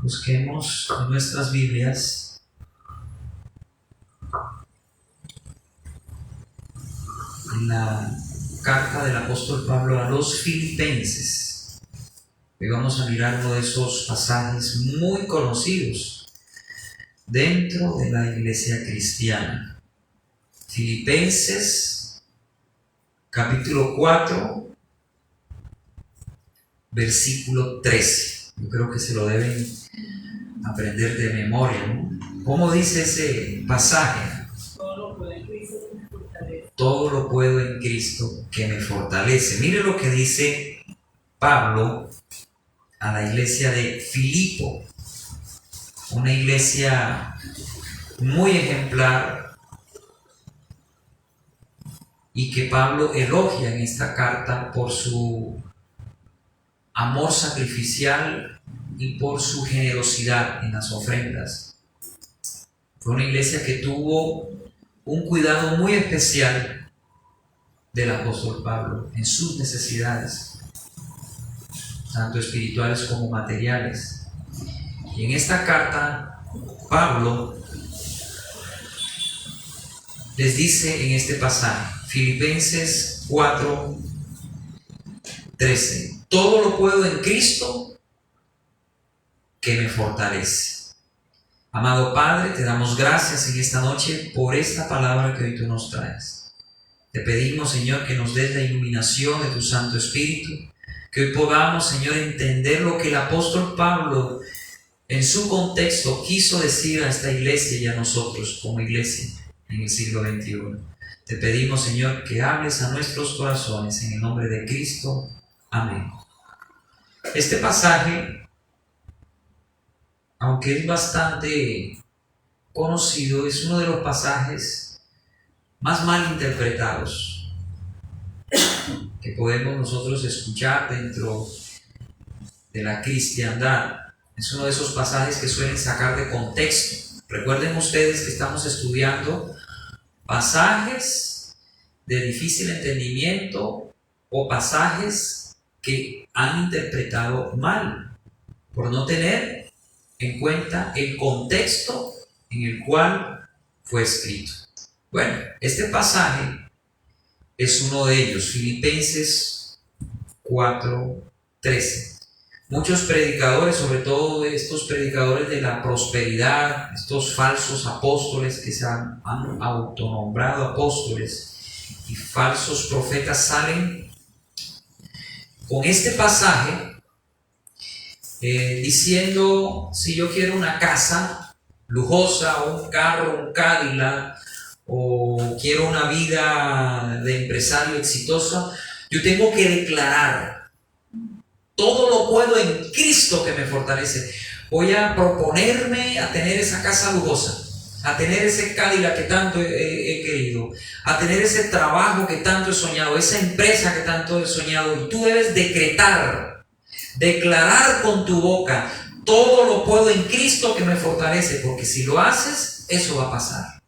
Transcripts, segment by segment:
Busquemos en nuestras Biblias en la carta del apóstol Pablo a los Filipenses. Hoy vamos a mirar uno de esos pasajes muy conocidos dentro de la iglesia cristiana. Filipenses, capítulo 4, versículo 13. Yo creo que se lo deben aprender de memoria, ¿no? ¿Cómo dice ese pasaje? Todo lo puedo en Cristo que me fortalece. Mire lo que dice Pablo a la iglesia de Filipo, una iglesia muy ejemplar y que Pablo elogia en esta carta por su amor sacrificial y por su generosidad en las ofrendas. Fue una iglesia que tuvo un cuidado muy especial del apóstol Pablo en sus necesidades, tanto espirituales como materiales. Y en esta carta, Pablo les dice en este pasaje, Filipenses 4, 13, todo lo puedo en Cristo que me fortalece. Amado Padre, te damos gracias en esta noche por esta palabra que hoy tú nos traes. Te pedimos, Señor, que nos des la iluminación de tu Santo Espíritu, que hoy podamos, Señor, entender lo que el apóstol Pablo en su contexto quiso decir a esta iglesia y a nosotros como iglesia en el siglo XXI. Te pedimos, Señor, que hables a nuestros corazones en el nombre de Cristo. Amén. Este pasaje, aunque es bastante conocido, es uno de los pasajes más mal interpretados que podemos nosotros escuchar dentro de la cristiandad. Es uno de esos pasajes que suelen sacar de contexto. Recuerden ustedes que estamos estudiando pasajes de difícil entendimiento o pasajes que han interpretado mal por no tener en cuenta el contexto en el cual fue escrito. Bueno, este pasaje es uno de ellos, Filipenses 4:13. Muchos predicadores, sobre todo estos predicadores de la prosperidad, estos falsos apóstoles que se han autonombrado apóstoles y falsos profetas, salen con este pasaje diciendo, si yo quiero una casa lujosa, un carro, un Cadillac, o quiero una vida de empresario exitoso, yo tengo que declarar, todo lo puedo en Cristo que me fortalece. Voy a proponerme a tener esa casa lujosa, a tener ese Cadillac que tanto he querido, a tener ese trabajo que tanto he soñado, esa empresa que tanto he soñado. Y tú debes declarar con tu boca, todo lo puedo en Cristo que me fortalece, porque si lo haces, eso va a pasar.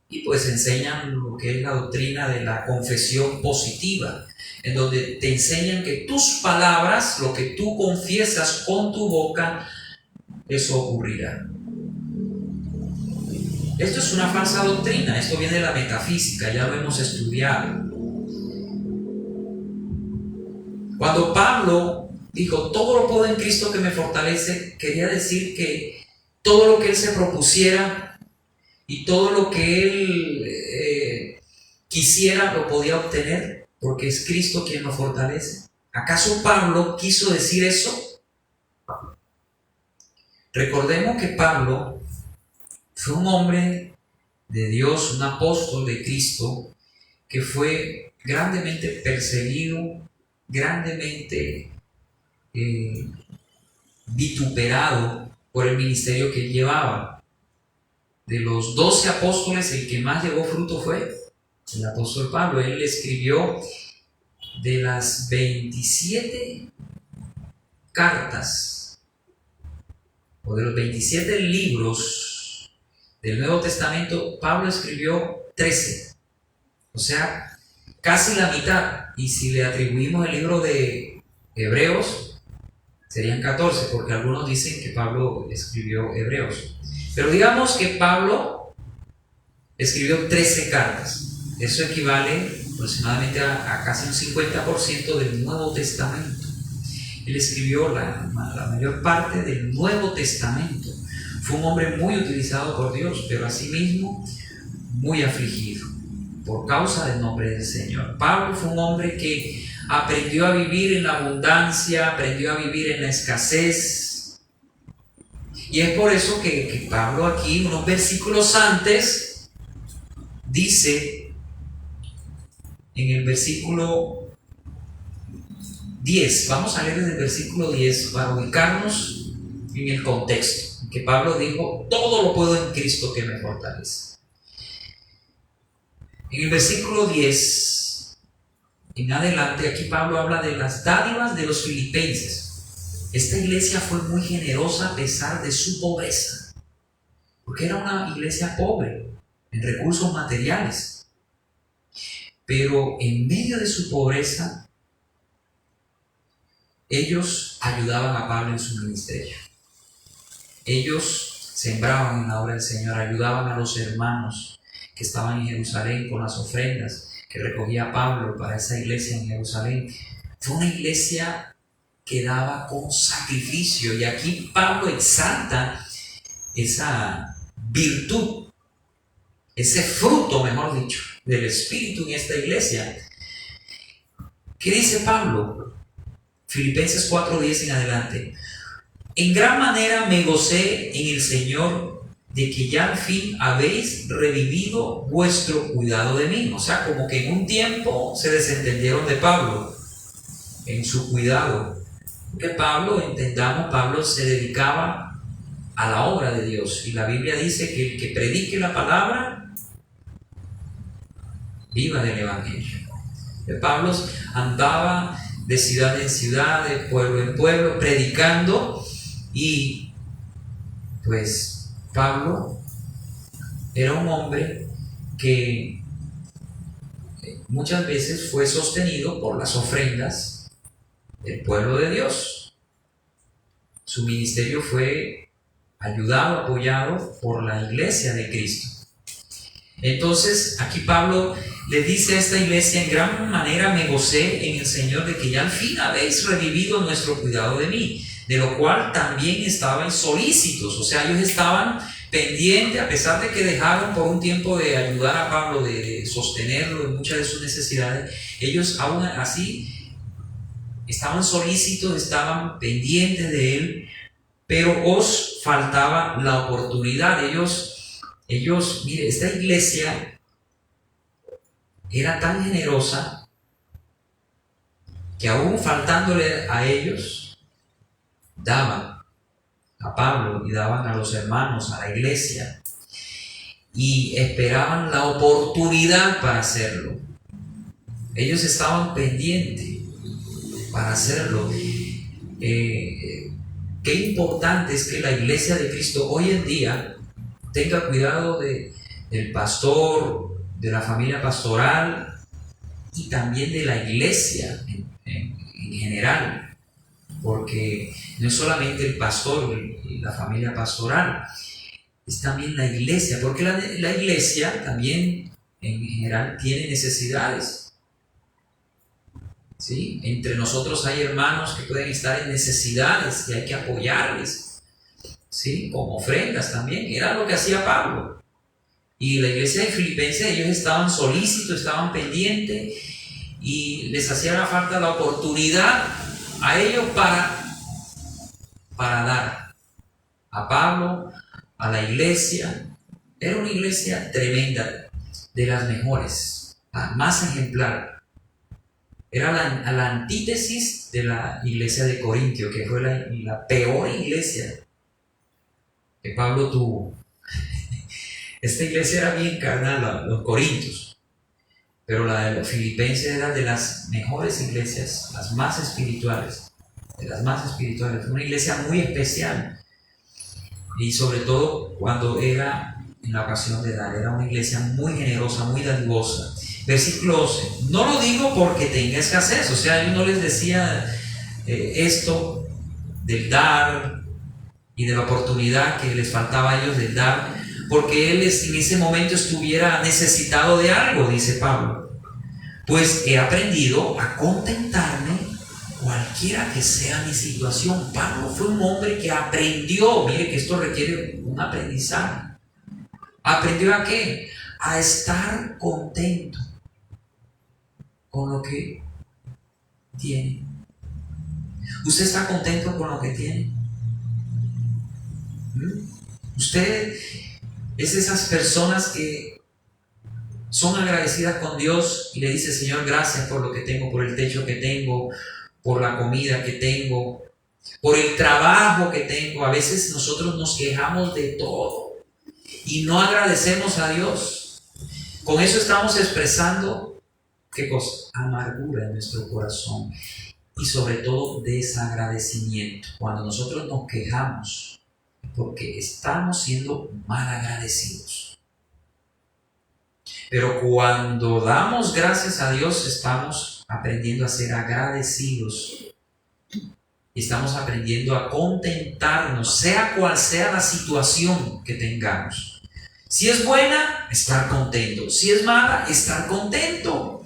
Y pues enseñan lo que es la doctrina de la confesión positiva, en donde te enseñan que tus palabras, lo que tú confiesas con tu boca, eso ocurrirá. Esto es una falsa doctrina, esto viene de la metafísica, ya lo hemos estudiado. Cuando Pablo dijo, todo lo puedo en Cristo que me fortalece, quería decir que todo lo que él se propusiera y todo lo que él quisiera lo podía obtener, porque es Cristo quien lo fortalece. ¿Acaso Pablo quiso decir eso? Recordemos que Pablo fue un hombre de Dios, un apóstol de Cristo, que fue grandemente perseguido, grandemente vituperado por el ministerio que él llevaba. De los 12 apóstoles, el que más llevó fruto fue el apóstol Pablo. Él escribió de las 27 cartas o de los 27 libros del Nuevo Testamento, Pablo escribió 13, o sea, casi la mitad. Y si le atribuimos el libro de Hebreos, Serían 14, porque algunos dicen que Pablo escribió Hebreos. Pero digamos que Pablo escribió 13 cartas. Eso equivale aproximadamente a casi un 50% del Nuevo Testamento. Él escribió la mayor parte del Nuevo Testamento. Fue un hombre muy utilizado por Dios, pero asimismo muy afligido por causa del nombre del Señor. Pablo fue un hombre que aprendió a vivir en la abundancia, aprendió a vivir en la escasez. Y es por eso que Pablo aquí, unos versículos antes, dice en el versículo 10, vamos a leer desde el versículo 10 para ubicarnos en el contexto, que Pablo dijo: todo lo puedo en Cristo que me fortalece. En el versículo 10 en adelante, aquí Pablo habla de las dádivas de los filipenses. Esta iglesia fue muy generosa a pesar de su pobreza, porque era una iglesia pobre en recursos materiales, pero en medio de su pobreza ellos ayudaban a Pablo en su ministerio. Ellos sembraban en la obra del Señor, ayudaban a los hermanos que estaban en Jerusalén con las ofrendas que recogía Pablo para esa iglesia en Jerusalén. Fue una iglesia que daba con sacrificio, y aquí Pablo exalta esa virtud, ese fruto, mejor dicho, del Espíritu en esta iglesia. ¿Qué dice Pablo? Filipenses 4:10 en adelante: en gran manera me gocé en el Señor de que ya al fin habéis revivido vuestro cuidado de mí. O sea, como que en un tiempo se desentendieron de Pablo en su cuidado. Porque Pablo, entendamos, Pablo se dedicaba a la obra de Dios, y la Biblia dice que el que predique la palabra viva del Evangelio. Pablo andaba de ciudad en ciudad, de pueblo en pueblo, predicando, y pues Pablo era un hombre que muchas veces fue sostenido por las ofrendas del pueblo de Dios. Su ministerio fue ayudado, apoyado por la iglesia de Cristo. Entonces aquí Pablo le dice a esta iglesia: en gran manera me gocé en el Señor de que ya al fin habéis revivido nuestro cuidado de mí, de lo cual también estaban solícitos. O sea, ellos estaban pendientes, a pesar de que dejaron por un tiempo de ayudar a Pablo, de sostenerlo en muchas de sus necesidades. Ellos aún así estaban solícitos, estaban pendientes de él, pero os faltaba la oportunidad. Ellos, mire, esta iglesia era tan generosa que aún faltándole a ellos, daban a Pablo y daban a los hermanos, a la iglesia, y esperaban la oportunidad para hacerlo. Ellos estaban pendientes para hacerlo. Qué importante es que la iglesia de Cristo hoy en día tenga cuidado del pastor, de la familia pastoral y también de la iglesia en general, porque no es solamente el pastor y la familia pastoral, es también la iglesia, porque la iglesia también en general tiene necesidades. ¿Sí? Entre nosotros hay hermanos que pueden estar en necesidades y hay que apoyarles, ¿sí? Con ofrendas también. Era lo que hacía Pablo. Y la iglesia de Filipenses, ellos estaban solícitos, estaban pendientes, y les hacía falta la oportunidad a ellos para dar a Pablo, a la iglesia. Era una iglesia tremenda, de las mejores, la más ejemplar. Era la antítesis de la iglesia de Corintio, que fue la peor iglesia que Pablo tuvo. Esta iglesia era bien carnal, los corintios, pero la de los filipenses era de las mejores iglesias, las más espirituales, de las más espirituales. Fue una iglesia muy especial, y sobre todo cuando era en la ocasión de dar, era una iglesia muy generosa, muy dadivosa. Versículo 12: no lo digo porque tenga escasez. O sea, yo no les decía esto del dar y de la oportunidad que les faltaba a ellos del dar, porque él en ese momento estuviera necesitado de algo, dice Pablo. Pues he aprendido a contentarme cualquiera que sea mi situación. Pablo fue un hombre que aprendió, mire que esto requiere un aprendizaje. ¿Aprendió a qué? A estar contento con lo que tiene. ¿Usted está contento con lo que tiene? ¿Usted es de esas personas que son agradecidas con Dios y le dice: Señor, gracias por lo que tengo, por el techo que tengo, por la comida que tengo, por el trabajo que tengo? A veces nosotros nos quejamos de todo y no agradecemos a Dios. Con eso estamos expresando, ¿qué cosa? Amargura en nuestro corazón y sobre todo desagradecimiento. Cuando nosotros nos quejamos, porque estamos siendo mal agradecidos. Pero cuando damos gracias a Dios, estamos aprendiendo a ser agradecidos. Estamos aprendiendo a contentarnos, sea cual sea la situación que tengamos. Si es buena, estar contento. Si es mala, estar contento.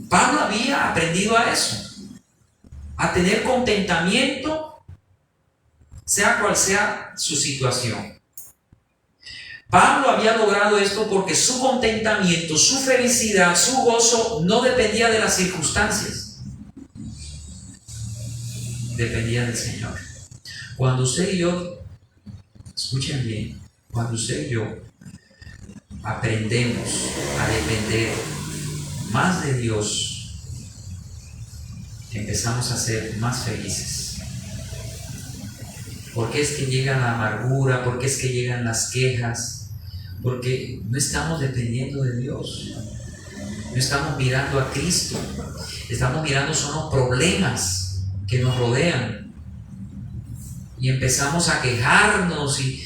Pablo había aprendido a eso, a tener contentamiento, sea cual sea su situación. Pablo había logrado esto porque su contentamiento, su felicidad, su gozo no dependía de las circunstancias. Dependía del Señor. Cuando usted y yo, escuchen bien, cuando usted y yo aprendemos a depender más de Dios, empezamos a ser más felices. ¿Por qué es que llega la amargura? ¿Por qué es que llegan las quejas? Porque no estamos dependiendo de Dios. No estamos mirando a Cristo. Estamos mirando son los problemas que nos rodean. Y empezamos a quejarnos. Y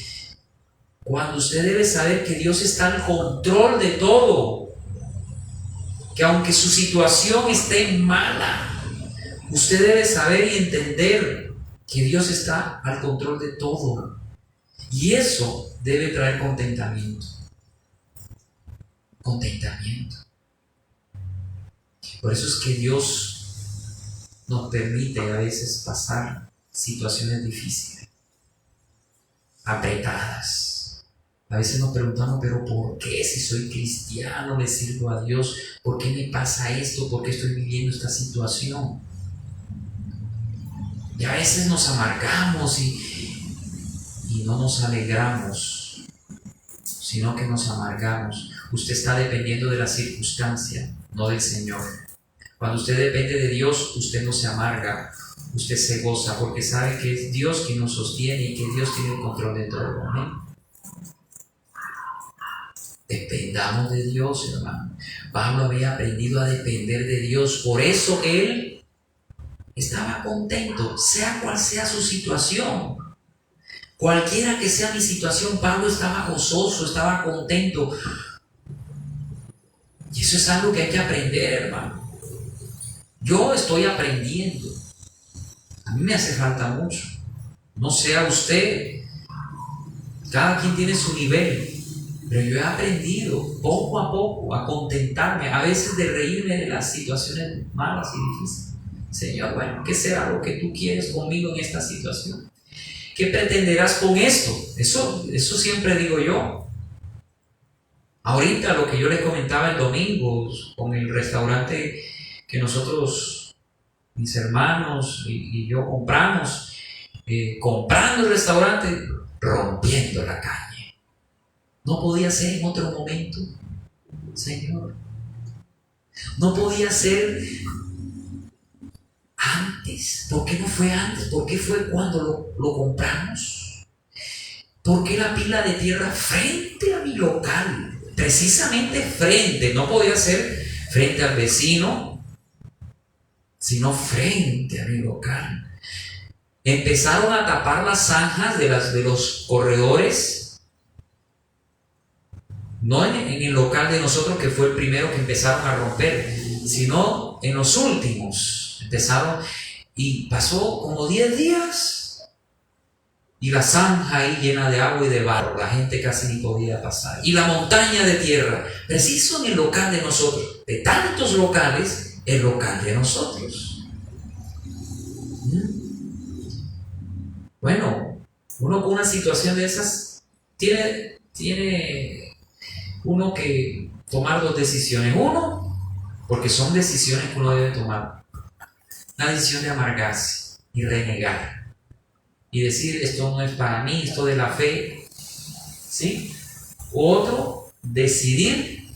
cuando usted debe saber que Dios está al control de todo. Que aunque su situación esté mala, usted debe saber y entender que Dios está al control de todo. Y eso debe traer contentamiento. Contentamiento. Por eso es que Dios nos permite a veces pasar situaciones difíciles, apretadas. A veces nos preguntamos: ¿pero por qué? Si soy cristiano, le sirvo a Dios, ¿por qué me pasa esto? ¿Por qué estoy viviendo esta situación? Y a veces nos amargamos y no nos alegramos, sino que nos amargamos. Usted está dependiendo de la circunstancia, no del Señor. Cuando usted depende de Dios, usted no se amarga, usted se goza, porque sabe que es Dios quien nos sostiene y que Dios tiene el control de todo. ¿Amén? Dependamos de Dios, hermano. Pablo había aprendido a depender de Dios, por eso él estaba contento, sea cual sea su situación. Cualquiera que sea mi situación, Pablo estaba gozoso, estaba contento. Y eso es algo que hay que aprender, hermano. Yo estoy aprendiendo. A mí me hace falta mucho. No sea usted. Cada quien tiene su nivel. Pero yo he aprendido poco a poco a contentarme, a veces de reírme de las situaciones malas y difíciles. Señor, bueno, ¿qué será lo que tú quieres conmigo en esta situación? ¿Qué pretenderás con esto? Eso siempre digo yo. Ahorita lo que yo les comentaba el domingo con el restaurante que nosotros, mis hermanos y yo compramos, comprando el restaurante, rompiendo la calle. No podía ser en otro momento, Señor. No podía ser antes. ¿Por qué no fue antes? ¿Por qué fue cuando lo compramos? ¿Por qué la pila de tierra frente a mi local? Precisamente frente, no podía ser frente al vecino, sino frente a mi local. Empezaron a tapar las zanjas de los corredores, no en el local de nosotros, que fue el primero que empezaron a romper, sino en los últimos. Empezaron Y pasó como 10 días y la zanja ahí llena de agua y de barro, la gente casi ni podía pasar. Y la montaña de tierra, preciso en el local de nosotros, de tantos locales, el local de nosotros. Bueno, uno con una situación de esas tiene uno que tomar dos decisiones. Uno, porque son decisiones que uno debe tomar. La decisión de amargarse y renegar y decir esto no es para mí, esto de la fe, ¿sí? Otro, decidir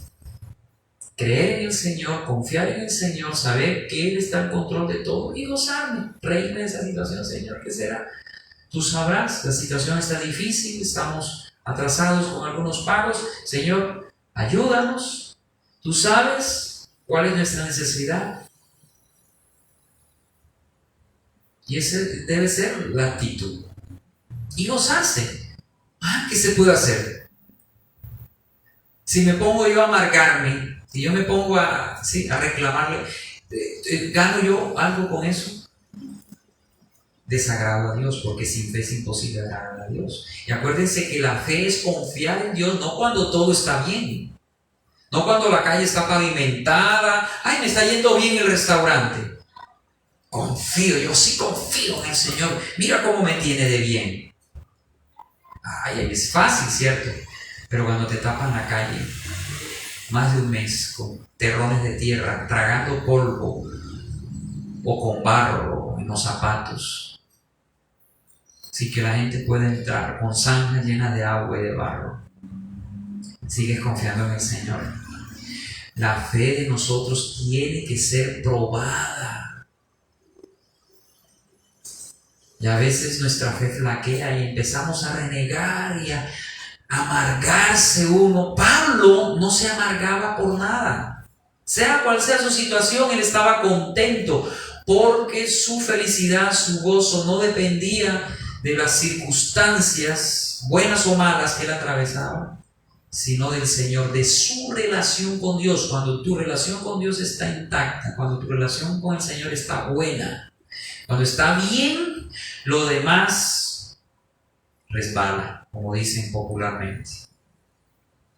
creer en el Señor, confiar en el Señor, saber que Él está en control de todo y gozarme, reírme de esa situación. Señor, ¿qué será? Tú sabrás, la situación está difícil, estamos atrasados con algunos pagos. Señor, ayúdanos. Tú sabes cuál es nuestra necesidad. Y esa debe ser la actitud. Y gozarse. ¿Qué se puede hacer? Si me pongo yo a amargarme, si yo me pongo a reclamarle, ¿gano yo algo con eso? Desagrado a Dios, porque sin fe es imposible agradar a Dios. Y acuérdense que la fe es confiar en Dios, no cuando todo está bien. No cuando la calle está pavimentada. ¡Ay, me está yendo bien el restaurante! Confío, yo sí confío en el Señor. Mira cómo me tiene de bien. Ay, es fácil, ¿cierto? Pero cuando te tapan la calle, más de un mes, con terrones de tierra, tragando polvo, o con barro en los zapatos, así que la gente puede entrar con zanja llena de agua y de barro, sigues confiando en el Señor. La fe de nosotros tiene que ser probada. Y a veces nuestra fe flaquea y empezamos a renegar y a amargarse uno. Pablo no se amargaba por nada. Sea cual sea su situación, él estaba contento porque su felicidad, su gozo no dependía de las circunstancias, buenas o malas, que él atravesaba, sino del Señor, de su relación con Dios. Cuando tu relación con Dios está intacta, cuando tu relación con el Señor está buena, cuando está bien, lo demás resbala, como dicen popularmente.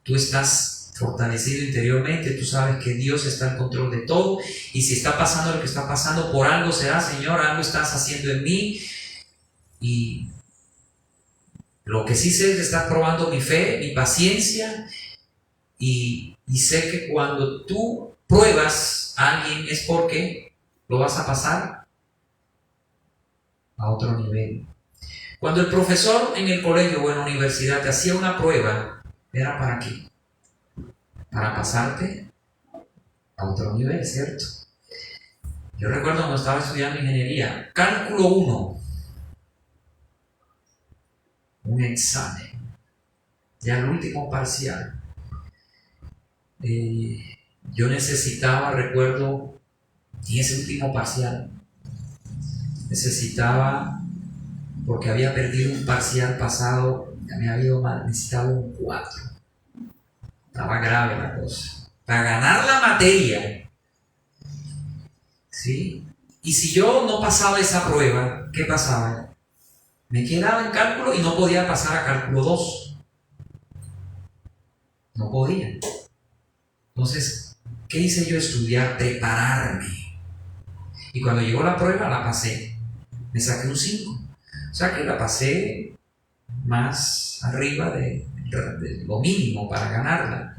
Tú estás fortalecido interiormente, tú sabes que Dios está en control de todo, y si está pasando lo que está pasando, por algo será, Señor, algo estás haciendo en mí, y lo que sí sé es que estás probando mi fe, mi paciencia, y sé que cuando tú pruebas a alguien es porque lo vas a pasar a otro nivel. Cuando el profesor en el colegio o en la universidad te hacía una prueba, ¿era para qué? Para pasarte a otro nivel, ¿cierto? Yo recuerdo cuando estaba estudiando ingeniería, cálculo 1, un examen, ya el último parcial. Yo necesitaba, recuerdo, en ese último parcial, porque había perdido un parcial pasado, ya me había ido mal, necesitaba un 4. Estaba grave la cosa. Para ganar la materia, ¿sí? Y si yo no pasaba esa prueba, ¿qué pasaba? Me quedaba en cálculo y no podía pasar a cálculo 2. No podía. Entonces, ¿qué hice yo? Estudiar, prepararme. Y cuando llegó la prueba, la pasé. Me saqué un 5. O sea que la pasé más arriba de lo mínimo para ganarla.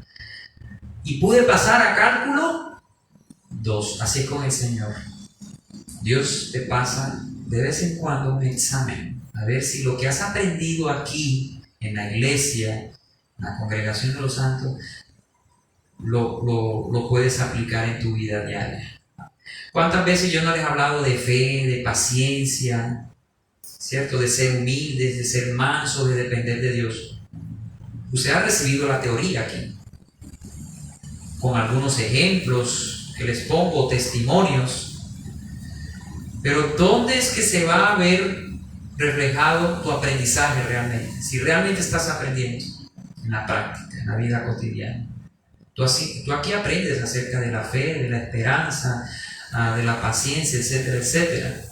Y pude pasar a cálculo 2. Así con el Señor. Dios te pasa de vez en cuando un examen. A ver si lo que has aprendido aquí, en la iglesia, en la congregación de los santos, lo puedes aplicar en tu vida diaria. ¿Cuántas veces yo no les he hablado de fe, de paciencia, ¿cierto? De ser humildes, de ser mansos, de depender de Dios. Usted ha recibido la teoría aquí, con algunos ejemplos que les pongo, testimonios. Pero ¿dónde es que se va a ver reflejado tu aprendizaje realmente? Si realmente estás aprendiendo en la práctica, en la vida cotidiana. Tú aquí aprendes acerca de la fe, de la esperanza, de la paciencia, etcétera, etcétera.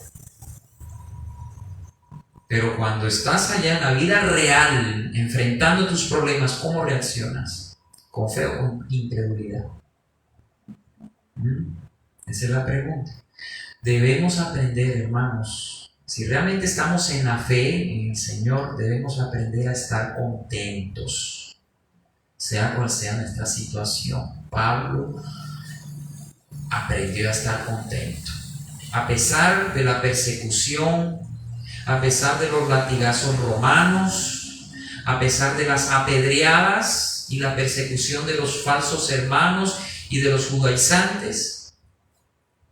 Pero cuando estás allá en la vida real, enfrentando tus problemas, ¿cómo reaccionas? ¿Con fe o con incredulidad? Esa es la pregunta. Debemos aprender, hermanos, si realmente estamos en la fe, en el Señor, debemos aprender a estar contentos, sea cual sea nuestra situación. Pablo aprendió a estar contento, a pesar de la persecución, a pesar de los latigazos romanos, a pesar de las apedreadas y la persecución de los falsos hermanos y de los judaizantes.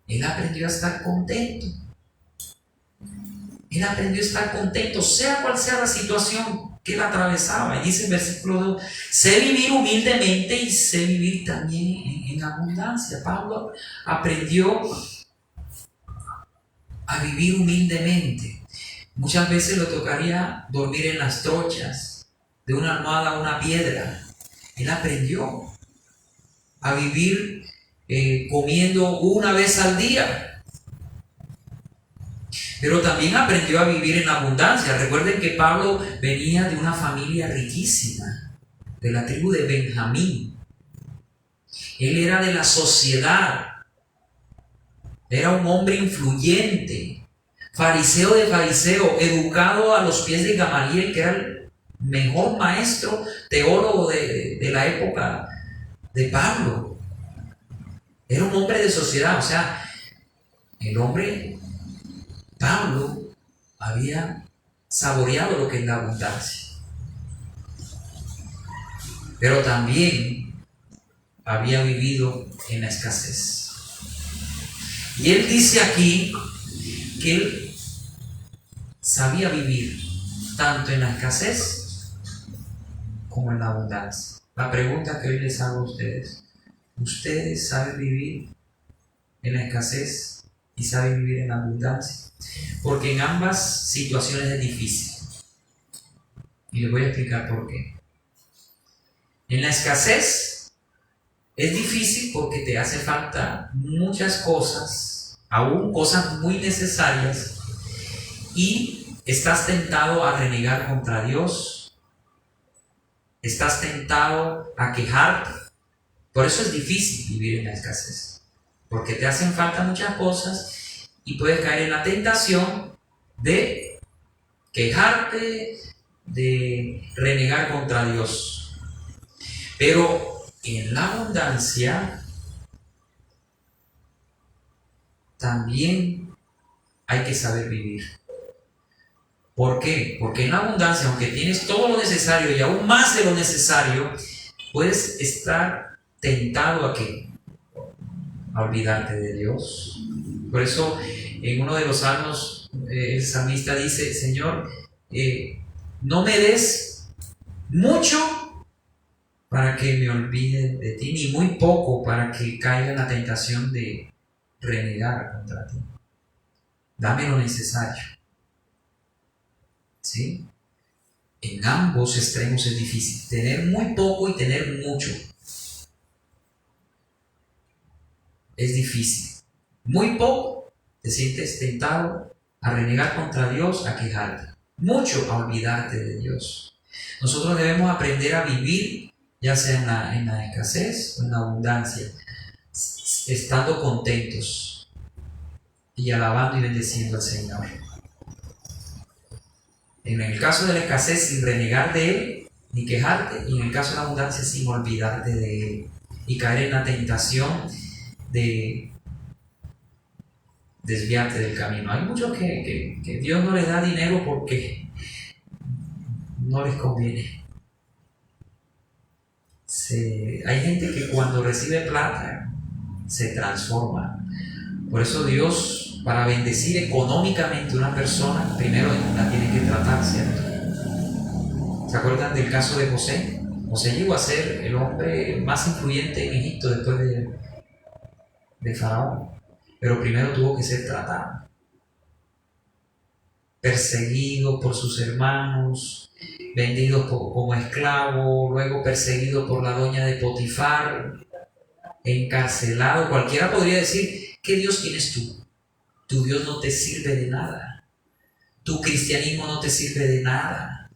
Él aprendió a estar contento. Él aprendió a estar contento, sea cual sea la situación que él atravesaba. Y dice el versículo 2, sé vivir humildemente y sé vivir también en abundancia. Pablo aprendió a vivir humildemente. Muchas veces le tocaría dormir en las trochas, de una almohada a una piedra. Él aprendió a vivir comiendo una vez al día. Pero también aprendió a vivir en abundancia. Recuerden que Pablo venía de una familia riquísima, de la tribu de Benjamín. Él era de la sociedad. Era un hombre influyente. Fariseo de fariseo, educado a los pies de Gamaliel, que era el mejor maestro teólogo de la época de Pablo. Era un hombre de sociedad, o sea, el hombre, Pablo, había saboreado lo que es la abundancia. Pero también había vivido en la escasez. Y él dice aquí que él sabía vivir tanto en la escasez como en la abundancia. La pregunta que hoy les hago a ustedes: ¿ustedes saben vivir en la escasez y saben vivir en la abundancia? Porque en ambas situaciones es difícil. Y les voy a explicar por qué. En la escasez es difícil porque te hace falta muchas cosas, aún cosas muy necesarias, y estás tentado a renegar contra Dios, estás tentado a quejarte. Por eso es difícil vivir en la escasez, porque te hacen falta muchas cosas y puedes caer en la tentación de quejarte, de renegar contra Dios. Pero en la abundancia también hay que saber vivir. ¿Por qué? Porque en la abundancia, aunque tienes todo lo necesario y aún más de lo necesario, puedes estar tentado a ¿qué? A olvidarte de Dios. Por eso en uno de los salmos el salmista dice: Señor, no me des mucho para que me olvide de ti, ni muy poco para que caiga en la tentación de renegar contra ti. Dame lo necesario. ¿Sí? En ambos extremos es difícil, tener muy poco y tener mucho. Es difícil. Muy poco, te sientes tentado a renegar contra Dios, a quejarte. Mucho, a olvidarte de Dios. Nosotros debemos aprender a vivir, ya sea en la escasez o en la abundancia, estando contentos y alabando y bendeciendo al Señor. En el caso de la escasez, sin renegar de Él ni quejarte, y en el caso de la abundancia, sin olvidarte de Él y caer en la tentación de desviarte del camino. Hay muchos que Dios no les da dinero porque no les conviene. Hay gente que cuando recibe plata se transforma. Por eso Dios, para bendecir económicamente a una persona, primero la tiene que tratar, ¿cierto? ¿Se acuerdan del caso de José? José llegó a ser el hombre más influyente en Egipto después de Faraón, pero primero tuvo que ser tratado, perseguido por sus hermanos, vendido como esclavo, luego perseguido por la doña de Potifar, encarcelado. Cualquiera podría decir: ¿qué Dios tienes tú? Tu Dios no te sirve de nada. tu cristianismo no te sirve de nada.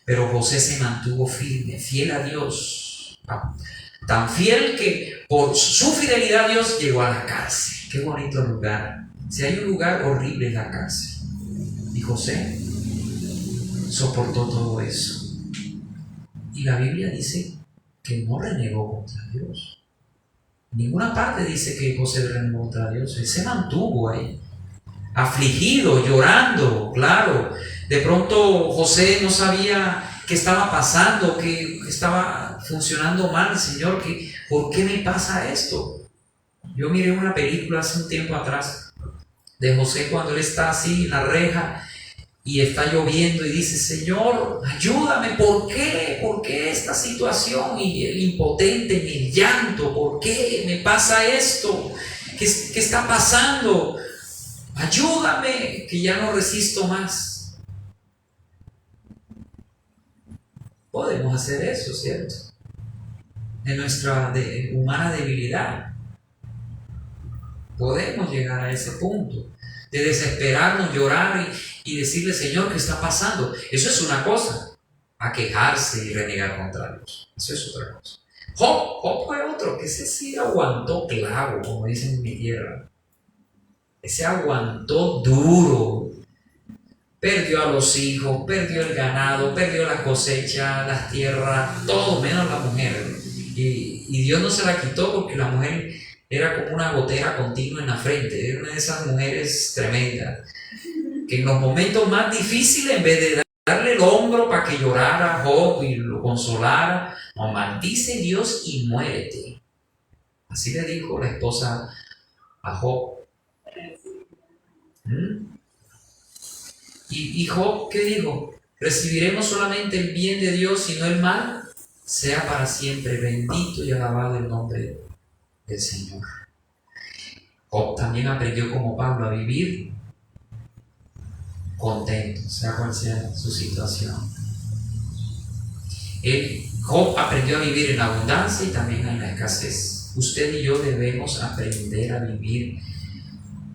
Pero José se mantuvo firme, fiel a Dios. Tan fiel que por su fidelidad a Dios llegó a la cárcel. Qué bonito lugar. Si hay un lugar horrible en la cárcel. Y José soportó todo eso. Y la Biblia dice que no renegó contra Dios. En ninguna parte dice que José renegó contra Dios. Él se mantuvo ahí, afligido, llorando, claro. De pronto José no sabía qué estaba pasando, que estaba funcionando mal. Señor, ¿por qué me pasa esto? Yo miré una película hace un tiempo atrás de José cuando él está así en la reja y está lloviendo y dice: Señor, ayúdame, ¿por qué? ¿Por qué esta situación? Y el impotente en el llanto: ¿por qué me pasa esto? ¿Qué está pasando? Ayúdame, que ya no resisto más. Podemos hacer eso, ¿cierto? En nuestra humana debilidad. Podemos llegar a ese punto de desesperarnos, llorar y decirle: Señor, ¿qué está pasando? Eso es una cosa, a quejarse y renegar contra Dios. Eso es otra cosa. Job fue otro, que ese sí aguantó clavo, como dicen en mi tierra. Ese aguantó duro. Perdió a los hijos, perdió el ganado, perdió la cosecha, las tierras, todo menos la mujer. Y Dios no se la quitó porque la mujer era como una gotera continua en la frente. Era una de esas mujeres tremendas, que en los momentos más difíciles, en vez de darle el hombro para que llorara a Job y lo consolara, no, maldice Dios y muérete. Así le dijo la esposa a Job. ¿Y Job qué dijo? ¿Recibiremos solamente el bien de Dios y no el mal? Sea para siempre bendito y alabado el nombre del Señor. Job también aprendió, como Pablo, a vivir contento, sea cual sea su situación. Job aprendió a vivir en la abundancia y también en la escasez. Usted y yo debemos aprender a vivir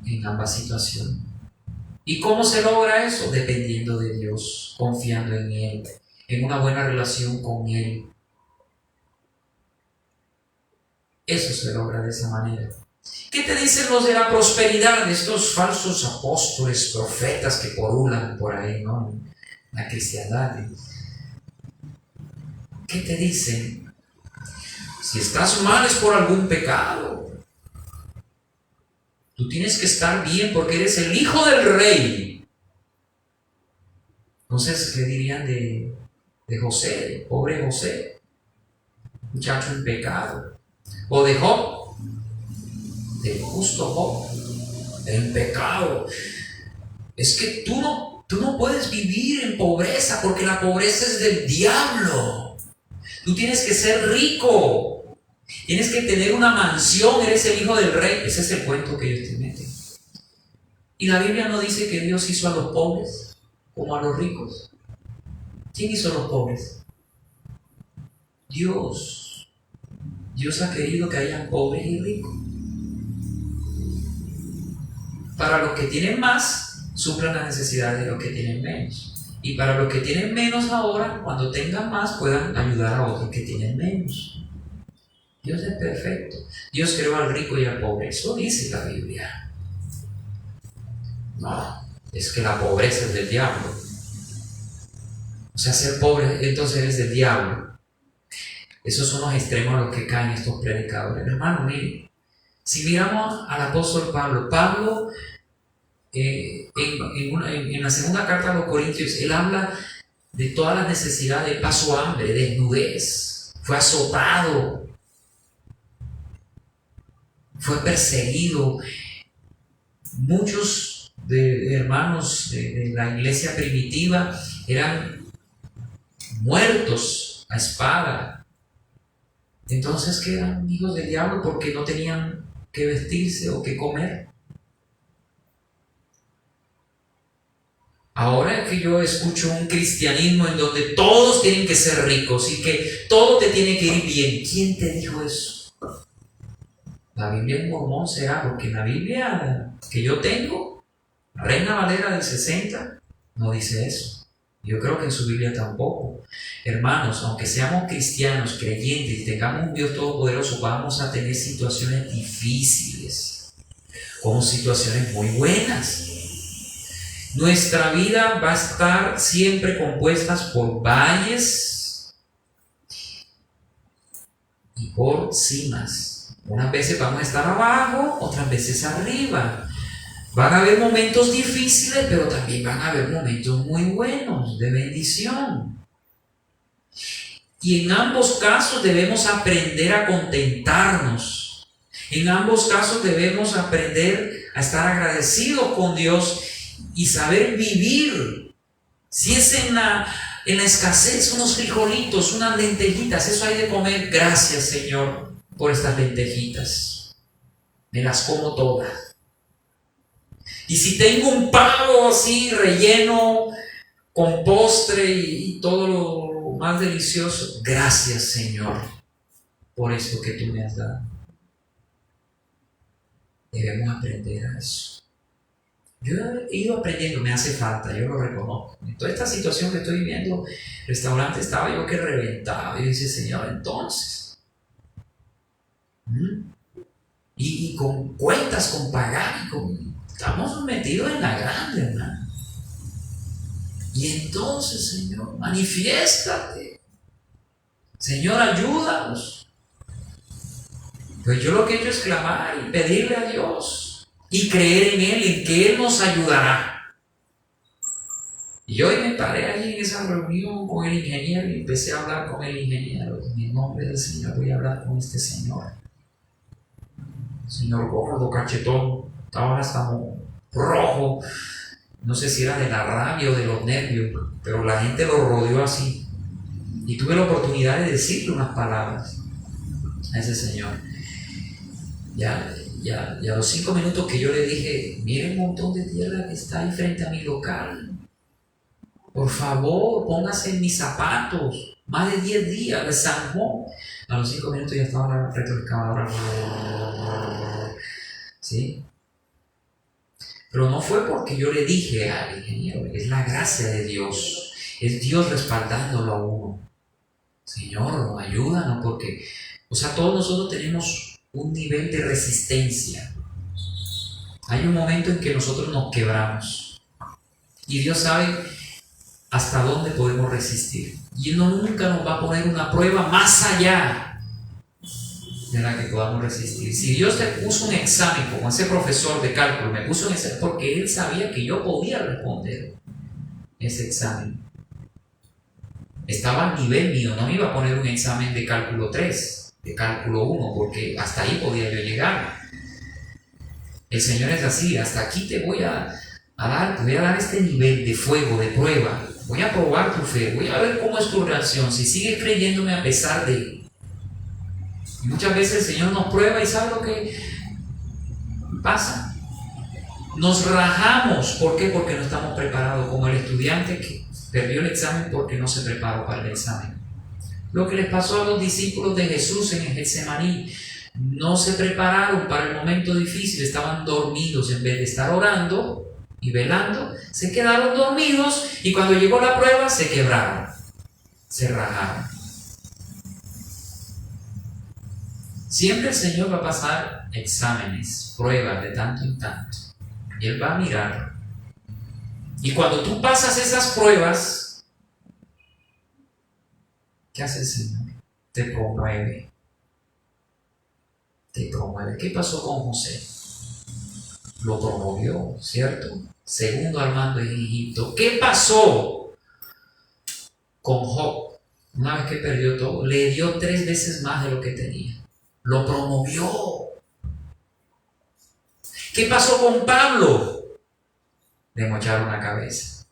en ambas situaciones. ¿Y cómo se logra eso? Dependiendo de Dios, confiando en Él, en una buena relación con Él. Eso se logra de esa manera. ¿Qué te dicen los de la prosperidad, de estos falsos apóstoles, profetas que porulan por ahí, ¿no?, en la cristiandad? ¿Qué te dicen? Si estás mal es por algún pecado. Tú tienes que estar bien porque eres el hijo del rey. Entonces, ¿qué dirían de José, pobre José, muchacho en pecado? O de Job, del justo Job, en pecado. Es que tú no puedes vivir en pobreza porque la pobreza es del diablo. Tú tienes que ser rico. Tienes que tener una mansión, eres el hijo del rey. Ese es el cuento que ellos te meten. Y la Biblia no dice que Dios hizo a los pobres como a los ricos. ¿Quién hizo a los pobres? Dios. Dios ha querido que hayan pobres y ricos. Para los que tienen más, suplan las necesidades de los que tienen menos. Y para los que tienen menos ahora, cuando tengan más, puedan ayudar a otros que tienen menos. Dios es perfecto. Dios creó al rico y al pobre. Eso dice la Biblia. No, es que la pobreza es del diablo. O sea, ser pobre entonces es del diablo. Esos son los extremos a los que caen estos predicadores. Hermano, miren, si miramos al apóstol Pablo, en la segunda carta a los Corintios, él habla de todas las necesidades. Pasó hambre, desnudez, fue azotado, fue perseguido. Muchos de hermanos de la iglesia primitiva eran muertos a espada. Entonces, ¿qué eran hijos del diablo? Porque no tenían que vestirse o que comer. Ahora que yo escucho un cristianismo en donde todos tienen que ser ricos y que todo te tiene que ir bien, ¿quién te dijo eso? La Biblia en mormón será, porque en la Biblia que yo tengo, Reina Valera del 60, No dice eso. Yo creo que en su Biblia tampoco. Hermanos, aunque seamos cristianos, creyentes y tengamos un Dios todopoderoso, vamos a tener situaciones difíciles, como situaciones muy buenas. Nuestra vida va a estar siempre compuesta por valles y por cimas. Unas veces vamos a estar abajo, otras veces arriba. Van a haber momentos difíciles, pero también van a haber momentos muy buenos, de bendición. Y en ambos casos debemos aprender a contentarnos. En ambos casos debemos aprender a estar agradecidos con Dios y saber vivir. Si es en la escasez, unos frijolitos, unas lentejitas, eso hay de comer. Gracias, Señor, por estas lentejitas. Me las como todas. Y si tengo un pavo así relleno con postre y todo lo más delicioso, gracias, Señor, por esto que tú me has dado. Debemos aprender a eso. Yo he ido aprendiendo, me hace falta, yo lo reconozco. En toda esta situación que estoy viviendo, el restaurante estaba yo que reventaba. Y yo decía, Señor, entonces, y con cuentas, con pagar, estamos metidos en la grande, hermano. Y entonces, Señor, manifiéstate. Señor, ayúdanos. Pues yo lo que he hecho es clamar y pedirle a Dios y creer en Él, en que Él nos ayudará. Y hoy me paré allí en esa reunión con el ingeniero y empecé a hablar con el ingeniero. En el nombre del Señor voy a hablar con este señor. Señor gordo, cachetón, estaba hasta rojo. No sé si era de la rabia o de los nervios, pero la gente lo rodeó así. Y tuve la oportunidad de decirle unas palabras a ese señor. Ya a los 5 minutos que yo le dije, mire el montón de tierra que está ahí frente a mi local. Por favor, póngase en mis zapatos. Más de 10 días de San Juan. A los 5 minutos ya estaba frente a la excavadora. ¿Sí? Pero no fue porque yo le dije al ingeniero, es la gracia de Dios. Es Dios respaldándolo a uno. Señor, ayúdanos porque, todos nosotros tenemos un nivel de resistencia. Hay un momento en que nosotros nos quebramos. Y Dios sabe hasta dónde podemos resistir. Y Él nunca nos va a poner una prueba más allá de la que podamos resistir. Si Dios te puso un examen, como ese profesor de cálculo me puso un examen, porque Él sabía que yo podía responder ese examen. Estaba al nivel mío, no me iba a poner un examen de cálculo 3, de cálculo 1, porque hasta ahí podía yo llegar. El Señor es así, hasta aquí te voy a dar este nivel de fuego, de prueba. Voy a probar tu fe, voy a ver cómo es tu reacción, si sigues creyéndome a pesar de... Y muchas veces el Señor nos prueba y ¿sabe lo que pasa? Nos rajamos. ¿Por qué? Porque no estamos preparados, como el estudiante que perdió el examen porque no se preparó para el examen. Lo que les pasó a los discípulos de Jesús en el Getsemaní, no se prepararon para el momento difícil, estaban dormidos en vez de estar orando y velando, se quedaron dormidos y cuando llegó la prueba se quebraron, se rajaron. Siempre el Señor va a pasar exámenes, pruebas de tanto en tanto. Y Él va a mirar. Y cuando tú pasas esas pruebas, ¿qué hace el Señor? Te promueve. Te promueve. ¿Qué pasó con José? Lo promovió, ¿cierto? Segundo al mando en Egipto. ¿Qué pasó con Job? Una vez que perdió todo, le dio 3 veces más de lo que tenía. Lo promovió. ¿Qué pasó con Pablo? Le mocharon la cabeza.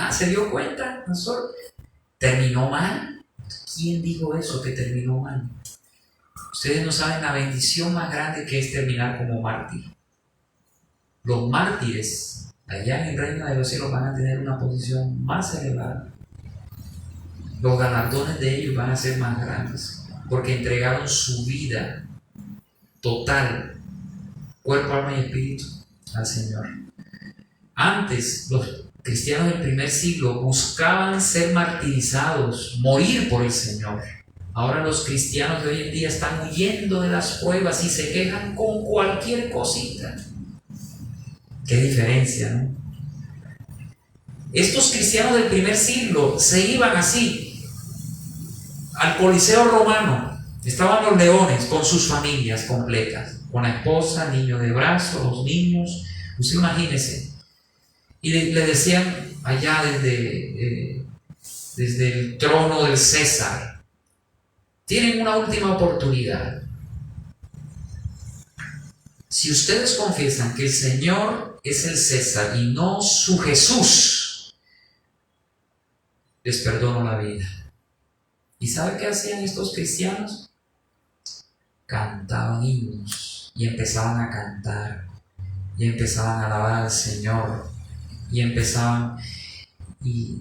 ¿Se dio cuenta? ¿Terminó mal? ¿Quién dijo eso, que terminó mal? Ustedes no saben la bendición más grande que es terminar como mártir. Los mártires allá en el reino de los cielos van a tener una posición más elevada. Los galardones de ellos van a ser más grandes porque entregaron su vida total, cuerpo, alma y espíritu al Señor. Antes cristianos del primer siglo buscaban ser martirizados, morir por el Señor. Ahora los cristianos de hoy en día están huyendo de las pruebas y se quejan con cualquier cosita. Qué diferencia, ¿no? Estos cristianos del primer siglo se iban así al Coliseo romano. Estaban los leones con sus familias completas, con la esposa, niños de brazo, los niños. Usted imagínese. Y le decían allá desde el trono del César: tienen una última oportunidad. Si ustedes confiesan que el Señor es el César y no su Jesús, les perdono la vida. ¿Y sabe qué hacían estos cristianos? Cantaban himnos y empezaban a cantar y empezaban a alabar al Señor y empezaban y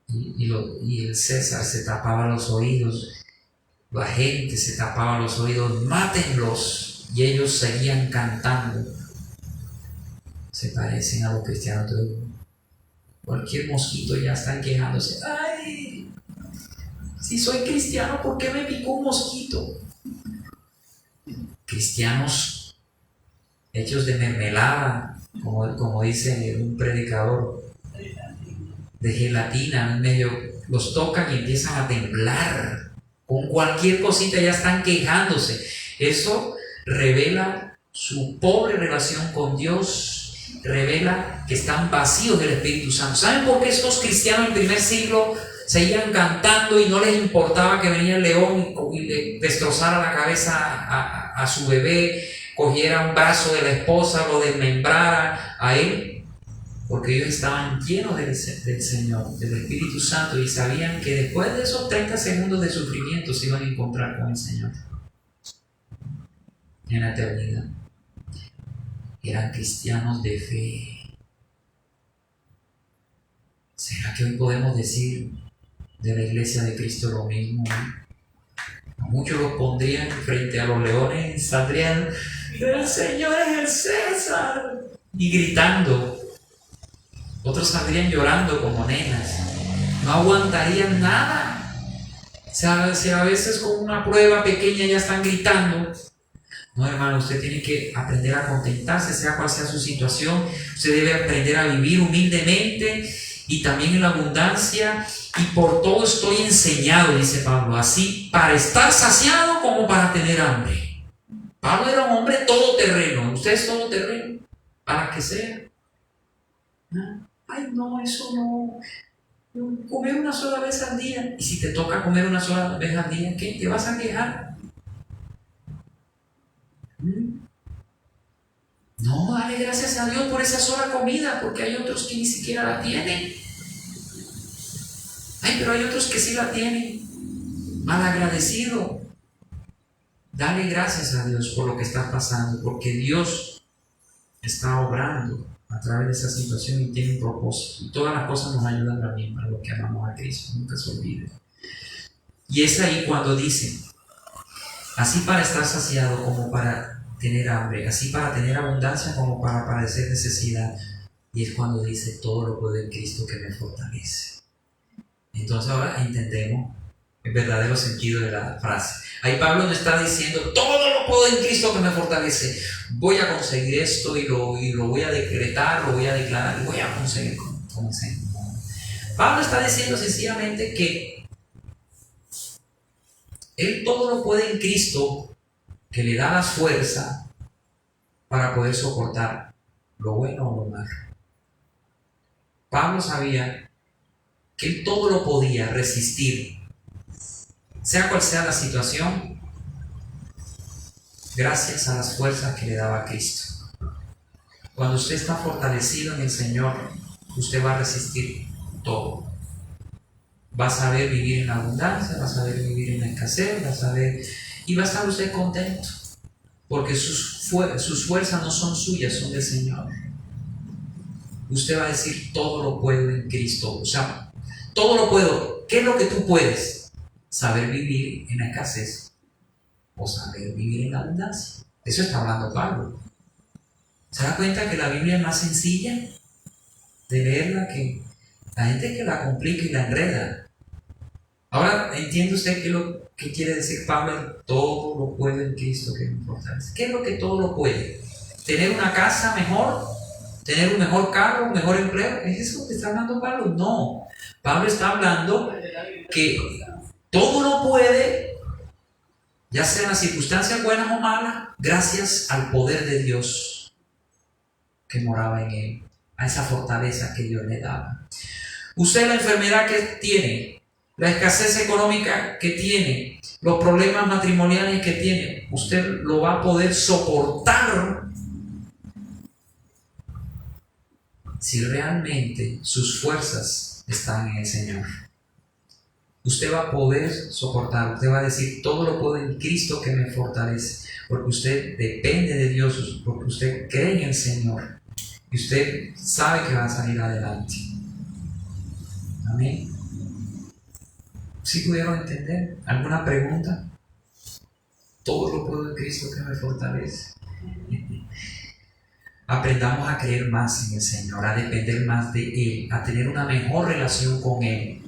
el César se tapaba los oídos, la gente se tapaba los oídos: mátenlos, y ellos seguían cantando. Se parecen a los cristianos de hoy. Cualquier mosquito ya están quejándose: ¡ay! Si soy cristiano, ¿por qué me picó un mosquito? Cristianos hechos de mermelada, como dice un predicador, de gelatina, en medio, los tocan y empiezan a temblar. Con cualquier cosita ya están quejándose. Eso revela su pobre relación con Dios, revela que están vacíos del Espíritu Santo. ¿Saben por qué estos cristianos del primer siglo seguían cantando y no les importaba que venía el león y le destrozara la cabeza a su bebé, cogiera un brazo de la esposa, lo desmembrara a él? Porque ellos estaban llenos del Señor, del Espíritu Santo, y sabían que después de esos 30 segundos de sufrimiento se iban a encontrar con el Señor en la eternidad. Eran cristianos de fe. ¿Será que hoy podemos decir de la iglesia de Cristo lo mismo? A muchos los pondrían frente a los leones, saldrían: el Señor es el César, y gritando. Otros saldrían llorando como nenas, no aguantarían nada. O sea, si a veces con una prueba pequeña ya están gritando. No, hermano, usted tiene que aprender a contentarse, sea cual sea su situación. Usted debe aprender a vivir humildemente y también en la abundancia. Y por todo estoy enseñado, dice Pablo, así para estar saciado como para tener hambre. Pablo era un hombre todoterreno. Usted es todoterreno, para que sea. ¿No? Ay, no, eso no. Comer una sola vez al día. Y si te toca comer una sola vez al día, ¿qué? ¿Te vas a quejar? No, dale gracias a Dios por esa sola comida, porque hay otros que ni siquiera la tienen. Ay, pero hay otros que sí la tienen. Malagradecido. Dale gracias a Dios por lo que está pasando, porque Dios está obrando a través de esa situación y tiene un propósito. Y todas las cosas nos ayudan también para los que amamos a Cristo, nunca se olvide. Y es ahí cuando dice: así para estar saciado como para tener hambre, así para tener abundancia como para padecer necesidad. Y es cuando dice: todo lo puedo en Cristo que me fortalece. Entonces ahora entendemos el verdadero sentido de la frase. Ahí Pablo no está diciendo: todo lo puedo en Cristo que me fortalece. Voy a conseguir esto y lo voy a decretar, lo voy a declarar y voy a conseguir con ese. Pablo está diciendo sencillamente que él todo lo puede en Cristo, que le da la fuerza para poder soportar lo bueno o lo malo. Pablo sabía que él todo lo podía resistir, sea cual sea la situación, gracias a las fuerzas que le daba Cristo. Cuando usted está fortalecido en el Señor, usted va a resistir todo. Va a saber vivir en abundancia, va a saber vivir en la escasez, va a saber, y va a estar usted contento, porque sus fuerzas no son suyas, son del Señor. Usted va a decir: todo lo puedo en Cristo. O sea, todo lo puedo. ¿Qué es lo que tú puedes? Saber vivir en la escasez o saber vivir en la abundancia. Eso está hablando Pablo. ¿Se da cuenta que la Biblia es más sencilla? de leerla que la gente que la complica y la enreda. Ahora entiende usted lo que quiere decir Pablo: todo lo puede en Cristo que me fortalece. ¿Qué es lo que todo lo puede? ¿Tener una casa mejor? ¿Tener un mejor carro, un mejor empleo? ¿Es eso lo que está hablando Pablo? No. Pablo está hablando que todo lo puede, ya sean las circunstancias buenas o malas, gracias al poder de Dios que moraba en él, a esa fortaleza que Dios le daba. Usted, la enfermedad que tiene, la escasez económica que tiene, los problemas matrimoniales que tiene, usted lo va a poder soportar si realmente sus fuerzas están en el Señor. Usted va a poder soportar, usted va a decir: todo lo puedo en Cristo que me fortalece, porque usted depende de Dios, porque usted cree en el Señor y usted sabe que va a salir adelante. Amén. ¿Sí pudieron entender? ¿Alguna pregunta? Todo lo puedo en Cristo que me fortalece. Aprendamos a creer más en el Señor, a depender más de Él, a tener una mejor relación con Él,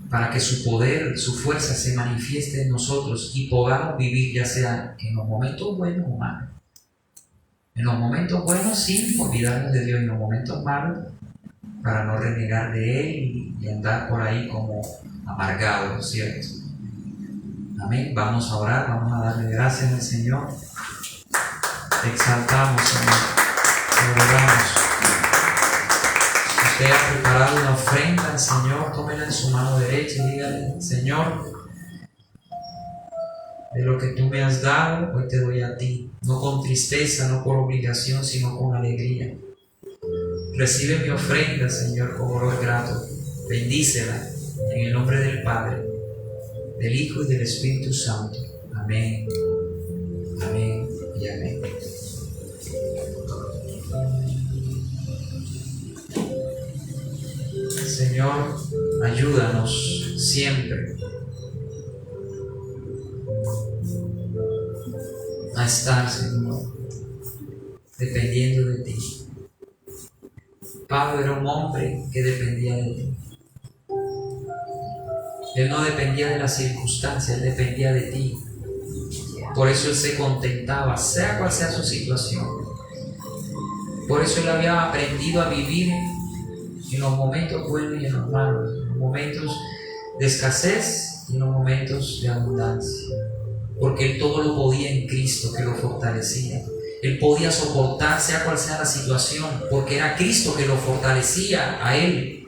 para que su poder, su fuerza se manifieste en nosotros y podamos vivir, ya sea en los momentos buenos o malos. En los momentos buenos, sin olvidarnos de Dios; en los momentos malos, para no renegar de Él y andar por ahí como amargados, ¿cierto? Amén. Vamos a orar, vamos a darle gracias al Señor. Te exaltamos, Señor. Te adoramos. Si usted ha preparado una ofrenda al Señor, tómela en su mano derecha y dígale: Señor, de lo que tú me has dado, hoy te doy a ti. No con tristeza, no por obligación, sino con alegría. Recibe mi ofrenda, Señor, con olor grato. Bendícela en el nombre del Padre, del Hijo y del Espíritu Santo. Amén. Amén y amén. Señor, ayúdanos siempre a estar, Señor, dependiendo de ti. Pablo era un hombre que dependía de ti. Él no dependía de las circunstancias, él dependía de ti. Por eso él se contentaba, sea cual sea su situación. Por eso él había aprendido a vivir en los momentos buenos y en los malos, en los momentos de escasez y en los momentos de abundancia. Porque él todo lo podía en Cristo que lo fortalecía. Él podía soportar sea cual sea la situación, porque era Cristo que lo fortalecía a él.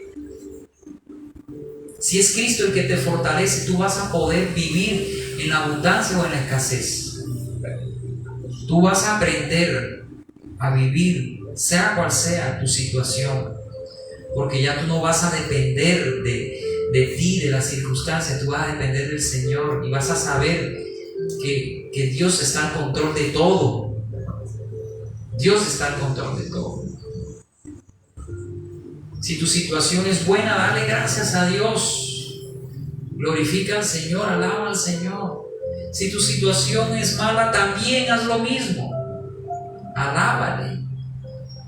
Si es Cristo el que te fortalece, tú vas a poder vivir en la abundancia o en la escasez. Tú vas a aprender a vivir sea cual sea tu situación, porque ya tú no vas a depender de ti, de las circunstancias. Tú vas a depender del Señor y vas a saber que Dios está al control de todo. Dios está al control de todo. Si tu situación es buena, dale gracias a Dios. Glorifica al Señor, alaba al Señor. Si tu situación es mala, también haz lo mismo. Alábale,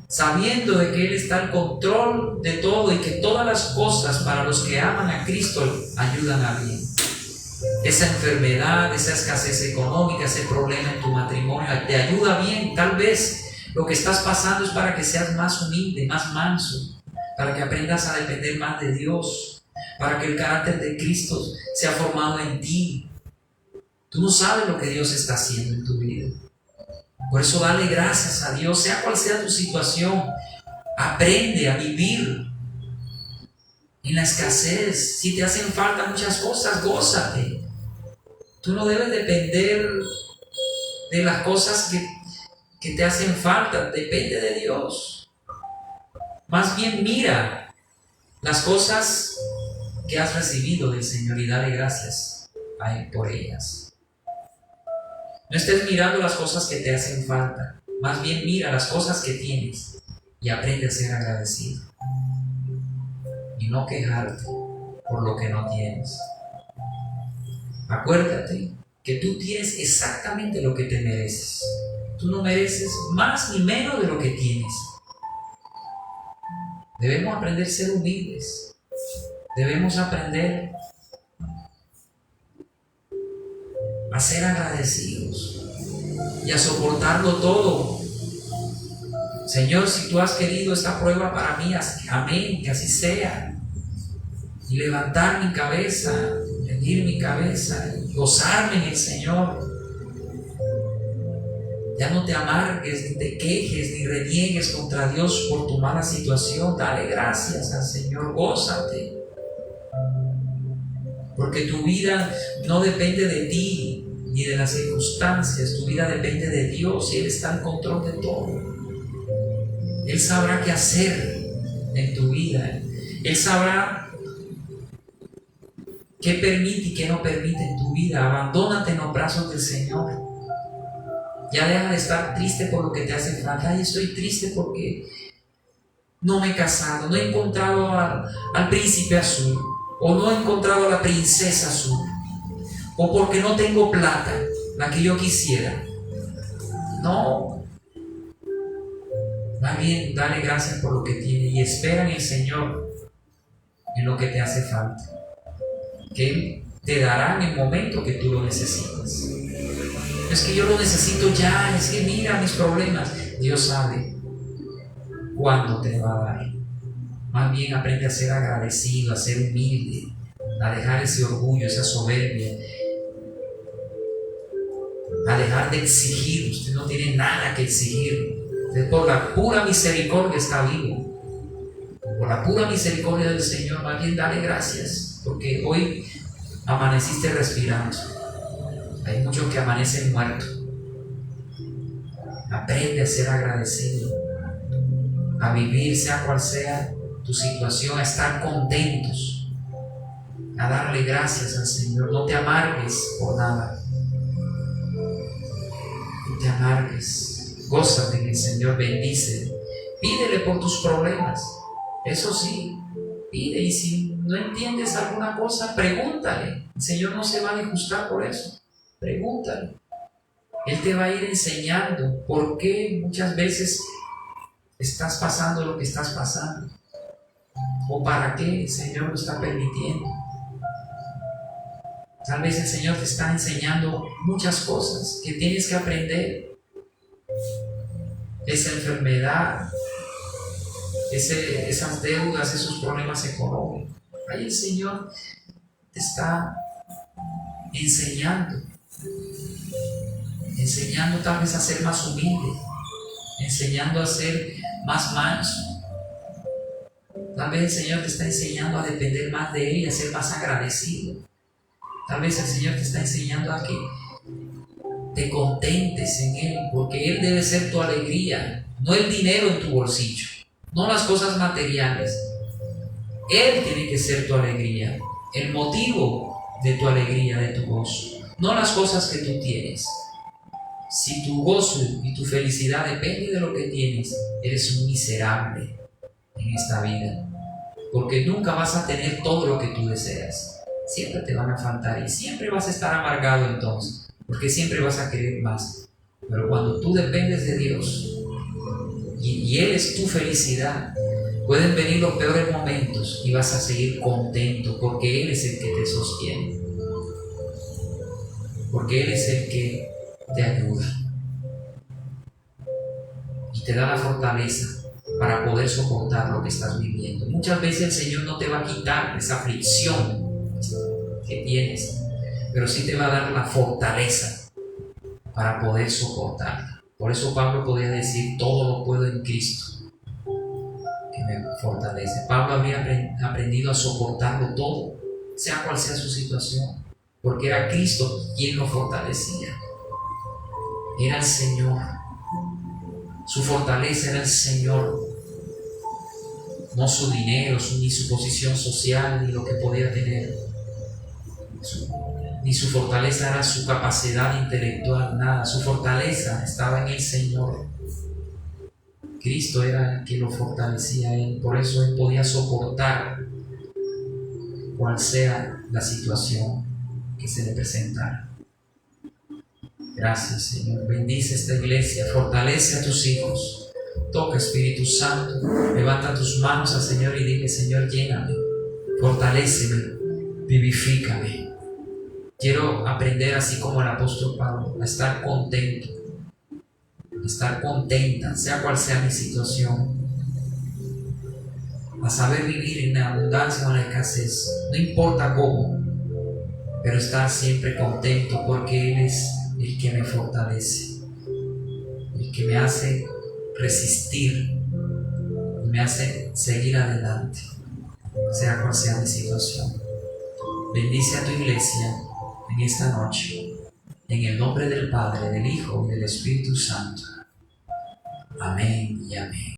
sabiendo de que Él está al control de todo y que todas las cosas para los que aman a Cristo ayudan a bien. Esa enfermedad, esa escasez económica, ese problema en tu matrimonio te ayuda bien. Tal vez lo que estás pasando es para que seas más humilde, más manso, para que aprendas a depender más de Dios, para que el carácter de Cristo sea formado en ti. Tú no sabes lo que Dios está haciendo en tu vida. Por eso dale gracias a Dios, sea cual sea tu situación. Aprende a vivir en la escasez. Si te hacen falta muchas cosas, gózate. Tú no debes depender de las cosas que te hacen falta, depende de Dios. Más bien mira las cosas que has recibido del Señor y dale gracias a Él por ellas. No estés mirando las cosas que te hacen falta, más bien mira las cosas que tienes y aprende a ser agradecido y no quejarte por lo que no tienes. Acuérdate que tú tienes exactamente lo que te mereces. Tú no mereces más ni menos de lo que tienes. Debemos aprender a ser humildes. Debemos aprender a ser agradecidos y a soportarlo todo. Señor, si tú has querido esta prueba para mí, amén, que así sea. Y levantar mi cabeza, erguir mi cabeza, y gozarme en el Señor. Ya no te amargues, ni te quejes, ni reniegues contra Dios por tu mala situación. Dale gracias al Señor, gózate. Porque tu vida no depende de ti, ni de las circunstancias. Tu vida depende de Dios y Él está en control de todo. Él sabrá qué hacer en tu vida. Él sabrá qué permite y qué no permite en tu vida. Abandónate en los brazos del Señor. Ya deja de estar triste por lo que te hace falta. Ay, estoy triste porque no me he casado, no he encontrado al príncipe azul, o no he encontrado a la princesa azul, o porque no tengo plata, la que yo quisiera. No. Más bien, dale gracias por lo que tiene y espera en el Señor en lo que te hace falta, que Él te dará en el momento que tú lo necesitas. Es que yo lo necesito ya, es que mira mis problemas. Dios sabe cuándo te va a dar. Más bien aprende a ser agradecido, a ser humilde, a dejar ese orgullo, esa soberbia, a dejar de exigir. Usted no tiene nada que exigir. Usted por la pura misericordia está vivo. Por la pura misericordia del Señor, más bien dale gracias, porque hoy amaneciste respirando. Hay muchos que amanecen muertos. Aprende a ser agradecido, a vivir, sea cual sea tu situación, a estar contentos, a darle gracias al Señor. No te amargues por nada. No te amargues. Gózate en el Señor, bendícele. Pídele por tus problemas. Eso sí, pide. Y si no entiendes alguna cosa, pregúntale. El Señor no se va a disgustar por eso. Pregúntale. Él te va a ir enseñando por qué muchas veces estás pasando lo que estás pasando, o para qué el Señor lo está permitiendo. Tal vez el Señor te está enseñando muchas cosas que tienes que aprender. Esa enfermedad, esas deudas, esos problemas económicos. Ahí el Señor te está enseñando tal vez a ser más humilde, enseñando a ser más manso. Tal vez el Señor te está enseñando a depender más de Él y a ser más agradecido. Tal vez el Señor te está enseñando a que te contentes en Él, porque Él debe ser tu alegría, no el dinero en tu bolsillo, no las cosas materiales. Él tiene que ser tu alegría, el motivo de tu alegría, de tu gozo, no las cosas que tú tienes. Si tu gozo y tu felicidad depende de lo que tienes, eres un miserable en esta vida, porque nunca vas a tener todo lo que tú deseas. Siempre te van a faltar y siempre vas a estar amargado entonces, porque siempre vas a querer más. Pero cuando tú dependes de Dios y Él es tu felicidad, pueden venir los peores momentos y vas a seguir contento, porque Él es el que te sostiene, porque Él es el que te ayuda y te da la fortaleza para poder soportar lo que estás viviendo. Muchas veces el Señor no te va a quitar esa aflicción que tienes, pero sí te va a dar la fortaleza para poder soportarla. Por eso Pablo podía decir: todo lo puedo en Cristo que me fortalece. Pablo había aprendido a soportarlo todo, sea cual sea su situación, porque era Cristo quien lo fortalecía. Era el Señor. Su fortaleza era el Señor, no su dinero, ni su posición social, ni lo que podía tener. Ni su fortaleza era su capacidad intelectual, nada. Su fortaleza estaba en el Señor. Cristo era el que lo fortalecía a Él. Por eso Él podía soportar cual sea la situación que se le presentara. Gracias, Señor. Bendice esta iglesia, fortalece a tus hijos, Toca, Espíritu Santo, levanta tus manos al Señor y dile: Señor, lléname, fortaléceme, vivifícame. Quiero aprender, así como el apóstol Pablo, a estar contento, a estar contenta, sea cual sea mi situación, a saber vivir en la abundancia o en la escasez, no importa cómo, pero estar siempre contento, porque Él es el que me fortalece, el que me hace resistir, me hace seguir adelante, sea cual sea mi situación. Bendice a tu iglesia en esta noche, en el nombre del Padre, del Hijo y del Espíritu Santo. Amén y amén.